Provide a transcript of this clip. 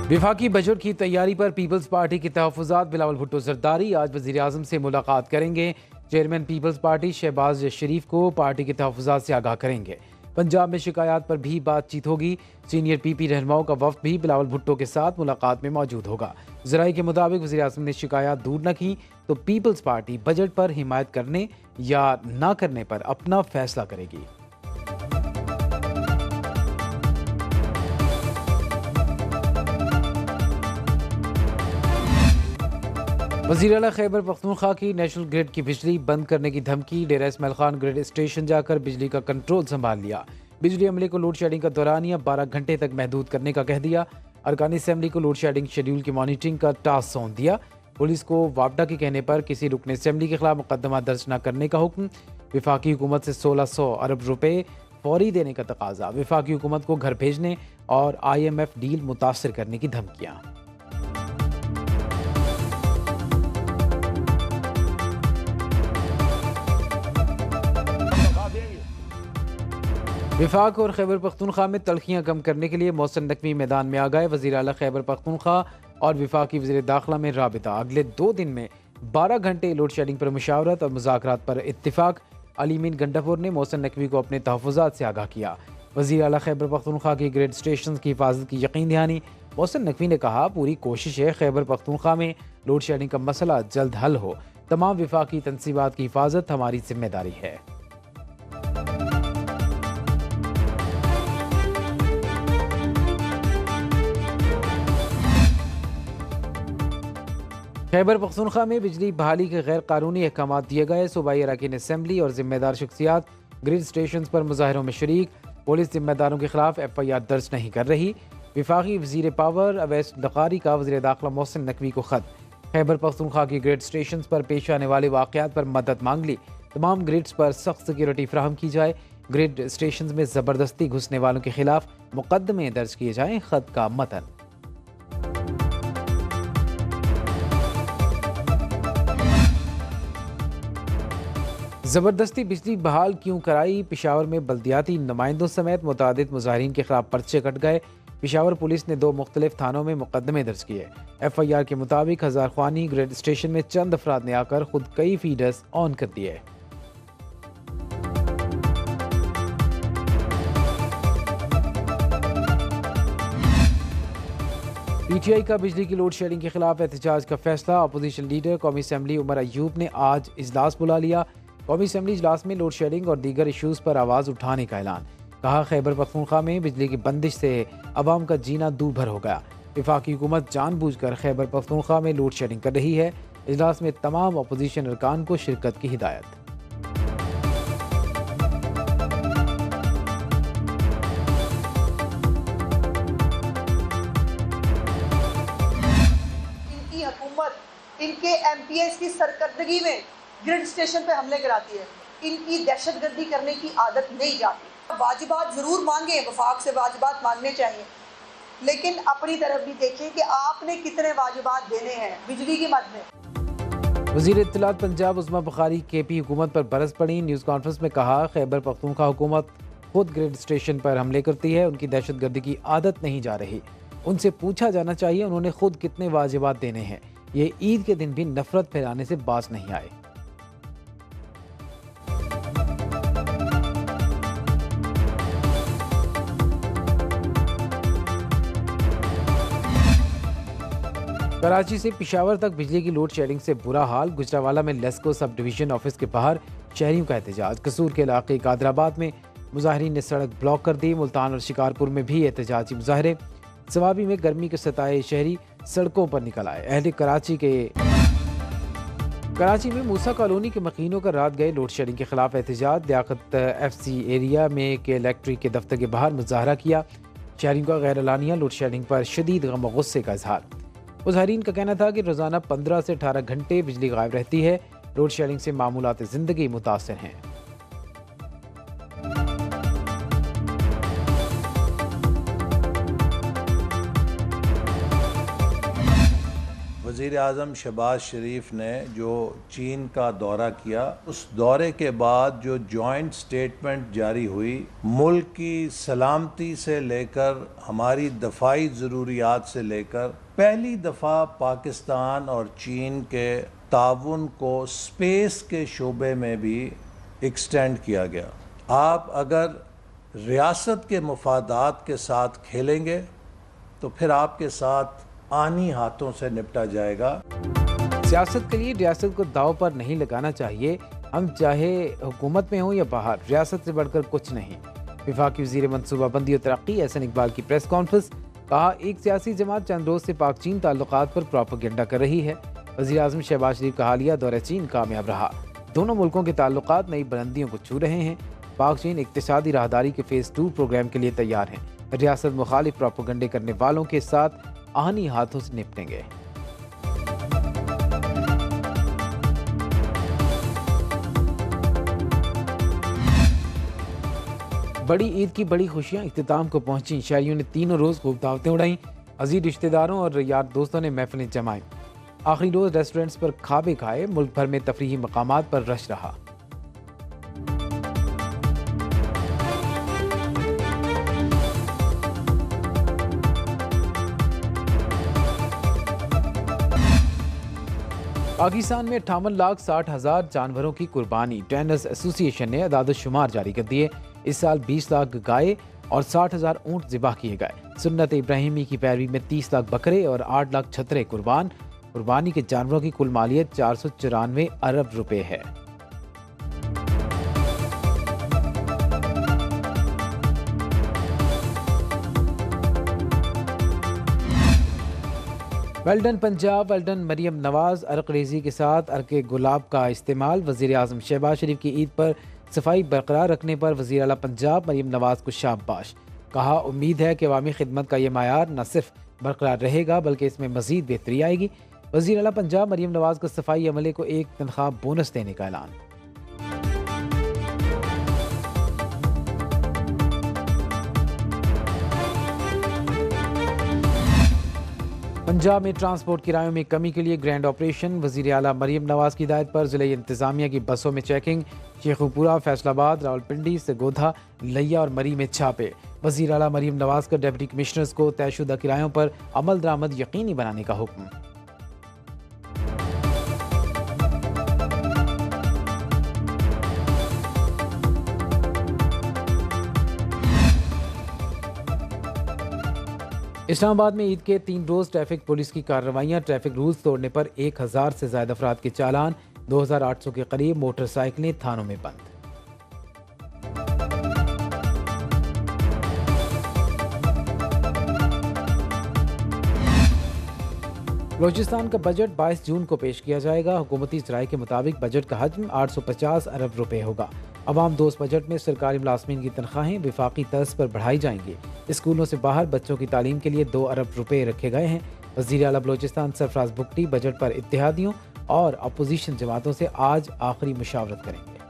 विफाकी budget की तैयारी पर पीपल्स पार्टी के तहफ़्फ़ुज़ात बिलावल भुट्टो ज़रदारी आज वज़ीर आज़म से मुलाकात करेंगे। चेयरमैन पीपल्स पार्टी शहबाज शरीफ को पार्टी के तहफ़्फ़ुज़ात से आगाह करेंगे। पंजाब में शिकायत पर भी बातचीत होगी। सीनियर पीपी रहनुमाओं का वफ्द भी बिलावल भुट्टो के साथ मुलाकात में मौजूद होगा। ज़राई के मुताबिक वज़ीर आज़म ने शिकायत दूर न की तो पीपल्स पार्टी बजट पर हिमायत करने या ना करने पर अपना फैसला करेगी। वज़ीर आला खैबर पख्तूनख्वा की नेशनल ग्रिड की बिजली बंद करने की धमकी। डेरा इस्माइल खान ग्रिड स्टेशन जाकर बिजली का कंट्रोल संभाल लिया। बिजली अमले को लोड शेडिंग का दौरानिया 12 घंटे तक महदूद करने का कह दिया। अरकान असेंबली को लोड शेडिंग शेड्यूल की मॉनिटरिंग का टास्क सौंप दिया। पुलिस को वापडा के कहने पर किसी रुकन असेंबली के खिलाफ मुकदमा दर्ज न करने का हुक्म। विफाकी हुकूमत से 1600 अरब रुपए फौरी देने का तकाजा। विफाकी हुकूमत को घर भेजने और IMF डील मुतासर करने की धमकियाँ। विफाक और खैबर पख्तूनख्वा में तलखियाँ कम करने के लिए मोहसिन नकवी मैदान में आ गए। वज़ीर आला खैबर पख्तूनख्वा और विफाकी वज़ीर दाखिला में राबिता। अगले 2 दिन में 12 घंटे लोड शेडिंग पर मुशावरत और मुज़ाकरात पर इत्तिफाक। अली मीन गंडापुर ने मोहसिन नकवी को अपने तहफ़्फ़ुज़ात से आगाह किया। वज़ीर आला खैबर पख्तूनख्वा की ग्रेड स्टेशन की हिफाजत की यकीन दहानी। मोहसिन नकवी ने कहा, पूरी कोशिश है खैबर पख्तूनख्वा में लोड शेडिंग का मसला जल्द हल हो। तमाम विफाकी तनसीबात की हिफाजत हमारी जिम्मेदारी है। खैबर पख्तूनख्वा में बिजली बहाली के गैर कानूनी अहकाम दिए गए। सूबाई अरकान असेंबली और जिम्मेदार शख्सियात ग्रिड स्टेशन पर मुजाहरों में शरीक। पुलिस जिम्मेदारों के खिलाफ FIR दर्ज नहीं कर रही। विफाकी वज़ीर पावर अवैस लकारी का वज़ीर दाखिला मोहसिन नकवी को खत। खैबर पख्तूनख्वा की ग्रिड स्टेशन पर पेश आने वाले वाक़यात पर मदद मांग ली। तमाम ग्रिड्स पर सख्त सिक्योरिटी फ्राहम की जाए। ग्रिड स्टेशन में ज़बरदस्ती घुसने वालों के खिलाफ मुकदमे दर्ज किए जाएँ। खत का मतन। ज़बरदस्ती बिजली बहाल क्यों कराई? पेशावर में बल्दियाती नुमाइंदों समेत मुतादिद मुजाहिरीन के खिलाफ पर्चे कट गए। पेशावर पुलिस ने 2 मुख्तलिफ थानों में मुकदमे दर्ज किए। FIR के मुताबिक हजार ख्वानी ग्रिड स्टेशन में चंद अफराद ने आकर खुद कई फीडर्स ऑन कर दिए। PTI का बिजली की लोड शेडिंग के खिलाफ एहतजाज का फैसला। अपोजिशन लीडर कौमी असेंबली उमर अयूब ने आज इजलास बुला लिया। कौमी असेंबली इजलास में लोड शेडिंग और दीगर इशूज़ पर आवाज़ उठाने का ऐलान। कहा, खैबर पख्तूनख्वा में बिजली की बंदिश से अवाम का जीना दूर भर हो गया। विफाकी हुकूमत जानबूझकर खैबर पख्तूनख्वा में लोड शेडिंग कर रही है। इजलास में तमाम अपोजिशन अरकान को शिरकत की हिदायत। इनकी हुकूमत इनके MPs की सरकर्दगी में ग्रिड स्टेशन पे हमले कराती है। इनकी दहशतगर्दी करने की आदत नहीं जाती। वाजिबात ज़रूर मांगे, वफाक से वाजिबात मांगने चाहिए, लेकिन अपनी तरफ भी देखें कि आपने कितने वाजिबात देने हैं बिजली की मद में। वज़ीर इत्तलात पंजाब उस्मा बुखारी KP हुकूमत पर बरस पड़ी। न्यूज़ कॉन्फ्रेंस में कहा, खैबर पख्तूनख्वा हुकूमत खुद ग्रिड स्टेशन पर हमले करती है। उनकी दहशतगर्दी की आदत नहीं जा रही। उनसे पूछा जाना चाहिए उन्होंने खुद कितने वाजिबात देने हैं। ये ईद के दिन भी नफरत फैलाने से बाज नहीं आए। कराची से पेशावर तक बिजली की लोड शेडिंग से बुरा हाल। गुजरावाला में लेस्को सब डिवीजन ऑफिस के बाहर शहरियों का एहतजाज। कसूर के इलाके कादराबाद में मुजाहिरीन ने सड़क ब्लॉक कर दी। मुल्तान और शिकारपुर में भी एहतजाजी मुजाहरे। सवाबी में गर्मी के सताए शहरी सड़कों पर निकल आए। अहले कराची में मूसा कॉलोनी के मकीनों का रात गए लोड शेडिंग के खिलाफ एहतजाज। लियाकत FC एरिया में के इलेक्ट्रिक के दफ्तर के बाहर मुजाहरा किया। शहरियों का गैर एलानिया लोड शेडिंग पर शदीद गम और गुस्से का इजहार। मुजाहिरीन का कहना था कि रोज़ाना 15 से 18 घंटे बिजली गायब रहती है। लोड शेडिंग से मामूलात ज़िंदगी मुतासर हैं। वज़ीर आज़म शहबाज शरीफ ने जो चीन का दौरा किया, उस दौरे के बाद जो जॉइंट स्टेटमेंट जारी हुई, मुल्क की सलामती से लेकर हमारी दफाई ज़रूरियात से लेकर पहली दफ़ा पाकिस्तान और चीन के ताउन को स्पेस के शोबे में भी एक्सटेंड किया गया। आप अगर रियासत के मफादात के साथ खेलेंगे तो फिर आपके साथ आनी हाथों से निपटा जाएगा। सियासत के लिए रियासत को दाव पर नहीं लगाना चाहिए। हम चाहे हुकूमत में हों या बाहर, रियासत से बढ़कर कुछ नहीं। वफाकी वज़ीर मनसूबाबंदी और तरक्की एहसन इकबाल की प्रेस कॉन्फ्रेंस। कहा, एक सियासी जमात चंद रोज से पाक चीन ताल्लुकात पर प्रोपेगेंडा कर रही है। वज़ीर आज़म शहबाज शरीफ का हालिया दौरा चीन कामयाब रहा। दोनों मुल्कों के ताल्लुकात नई बुलंदियों को छू रहे हैं। पाक चीन इक्तिसादी राहदारी के फेज़ 2 प्रोग्राम के लिए तैयार हैं। रियासत मुखालिफ प्रोपेगेंडे करने वालों के साथ आहनी हाथों से निपटेंगे। बड़ी ईद की बड़ी खुशियां इख्तिताम को पहुंची। शहरियों ने तीनों रोज खूब दावतें उड़ाई। अजीज रिश्तेदारों और यार दोस्तों ने महफिलें जमाई। आखिरी रोज रेस्टोरेंट्स पर खाबे खाए। मुल्क भर में तफरीही मकामात पर रश रहा। पाकिस्तान में 58,60,000 जानवरों की कुर्बानी। ट्रेनर्स एसोसिएशन ने अदाद-ओ-शुमार जारी कर दिए। इस साल 20 लाख गाय और 60,000 ऊँट ज़िबाह किए गए। सुन्नत इब्राहिमी की पैरवी में 30 लाख बकरे और 8 लाख छतरे कुर्बान। कुर्बानी के जानवरों की कुल मालियत 494 अरब रुपए है। Well done Punjab, well done Maryam Nawaz. अर्क रेजी के साथ अर्क गुलाब का इस्तेमाल। वज़ीर आज़म शहबाज शरीफ की ईद पर सफाई बरकरार रखने पर वज़ीर आला पंजाब मरियम नवाज को शाबाश। कहा, उम्मीद है कि अवामी खिदमत का ये मायार न सिर्फ बरकरार रहेगा बल्कि इसमें मज़ीद बेहतरी आएगी। वज़ीर आला पंजाब मरियम नवाज का सफाई अमले को एक तनख्वाह बोनस देने का ऐलान। पंजाब में ट्रांसपोर्ट किरायों में कमी के लिए ग्रैंड ऑपरेशन। वज़ीर आला मरियम नवाज की हिदायत पर ज़िले इंतज़ामिया की बसों में चेकिंग। शेखुपुरा, फैसलाबाद, रावलपिंडी, सगोधा, लिया और मरी में छापे। वज़ीर आला मरियम नवाज का डिप्टी कमिश्नर्स को तयशुदा किरायों पर अमल दरामद यकीनी बनाने का हुक्म। इस्लामाबाद में ईद के 3 रोज़ ट्रैफिक पुलिस की कार्रवाइयाँ। ट्रैफिक रूल्स तोड़ने पर 1000 से ज़्यादा अफराद के चालान। 2800 के करीब मोटरसाइकिलें थानों में बंद। बलूचिस्तान का बजट 22 जून को पेश किया जाएगा। हुकूमती ज़राए के मुताबिक बजट का हजम 850 अरब रुपए होगा। अवाम दोस्त बजट में सरकारी मुलाजमीन की तनख्वाहें विफाकी तर्ज पर बढ़ाई जाएंगी। स्कूलों से बाहर बच्चों की तालीम के लिए 2 अरब रुपए रखे गए हैं। वज़ीर आला बलूचिस्तान सरफराज बुगटी बजट पर इत्तेहादियों और अपोजिशन जमातों से आज आखिरी मुशावरत करेंगे।